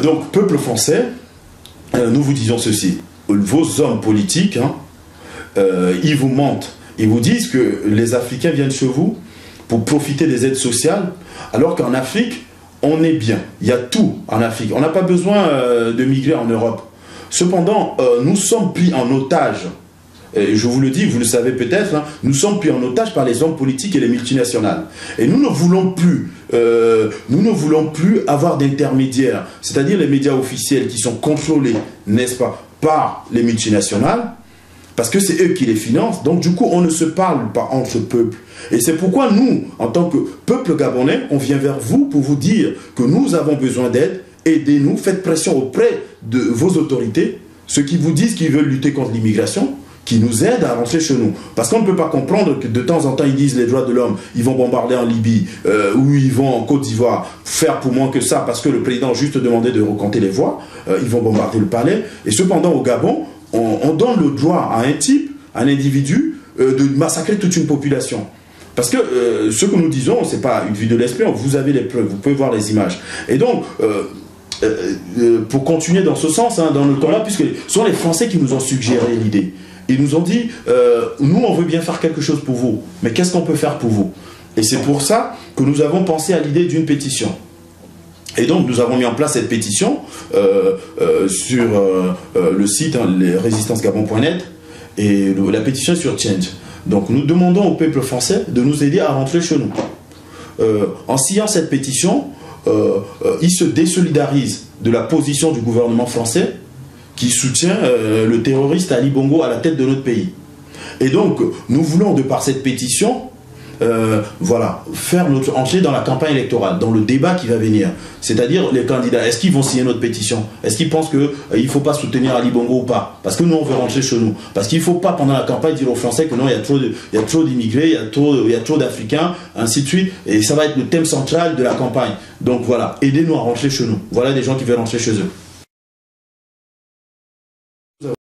Donc, peuple français, nous vous disons ceci. Vos hommes politiques, hein, ils vous mentent. Ils vous disent que les Africains viennent chez vous pour profiter des aides sociales, alors qu'en Afrique, on est bien. Il y a tout en Afrique. On n'a pas besoin de migrer en Europe. Cependant, nous sommes pris en otage. Et je vous le dis, vous le savez peut-être, hein, nous sommes pris en otage par les hommes politiques et les multinationales. Et nous ne voulons plus avoir d'intermédiaires, c'est-à-dire les médias officiels qui sont contrôlés, n'est-ce pas, par les multinationales, parce que c'est eux qui les financent. Donc du coup, on ne se parle pas entre peuples. Et c'est pourquoi nous, en tant que peuple gabonais, on vient vers vous pour vous dire que nous avons besoin d'aide. Aidez-nous, faites pression auprès de vos autorités, ceux qui vous disent qu'ils veulent lutter contre l'immigration, qui nous aident à rentrer chez nous. Parce qu'on ne peut pas comprendre que de temps en temps, ils disent les droits de l'homme, ils vont bombarder en Libye, ou ils vont en Côte d'Ivoire faire pour moins que ça, parce que le président a juste demandé de recompter les voix, ils vont bombarder le palais. Et cependant, au Gabon, on donne le droit à un type, à un individu, de massacrer toute une population. Parce que ce que nous disons, ce n'est pas une vue de l'esprit, vous avez les preuves, vous pouvez voir les images. Et donc, pour continuer dans ce sens, hein, dans le temps-là, puisque ce sont les Français qui nous ont suggéré l'idée. Ils nous ont dit, nous on veut bien faire quelque chose pour vous, mais qu'est-ce qu'on peut faire pour vous? Et c'est pour ça que nous avons pensé à l'idée d'une pétition. Et donc nous avons mis en place cette pétition sur le site hein, resistancegabon.net, et la pétition est sur Change. Donc nous demandons au peuple français de nous aider à rentrer chez nous. En signant cette pétition, il se désolidarise de la position du gouvernement français qui soutient le terroriste Ali Bongo à la tête de notre pays. Et donc, nous voulons, de par cette pétition, voilà, faire notre entrée dans la campagne électorale, dans le débat qui va venir. C'est-à-dire, les candidats, est-ce qu'ils vont signer notre pétition? Est-ce qu'ils pensent qu'il ne faut pas soutenir Ali Bongo ou pas? Parce que nous, on veut rentrer chez nous. Parce qu'il ne faut pas, pendant la campagne, dire aux Français que non, il y a trop d'immigrés, il y a trop d'Africains, ainsi de suite. Et ça va être le thème central de la campagne. Donc voilà, aidez-nous à rentrer chez nous. Voilà des gens qui veulent rentrer chez eux.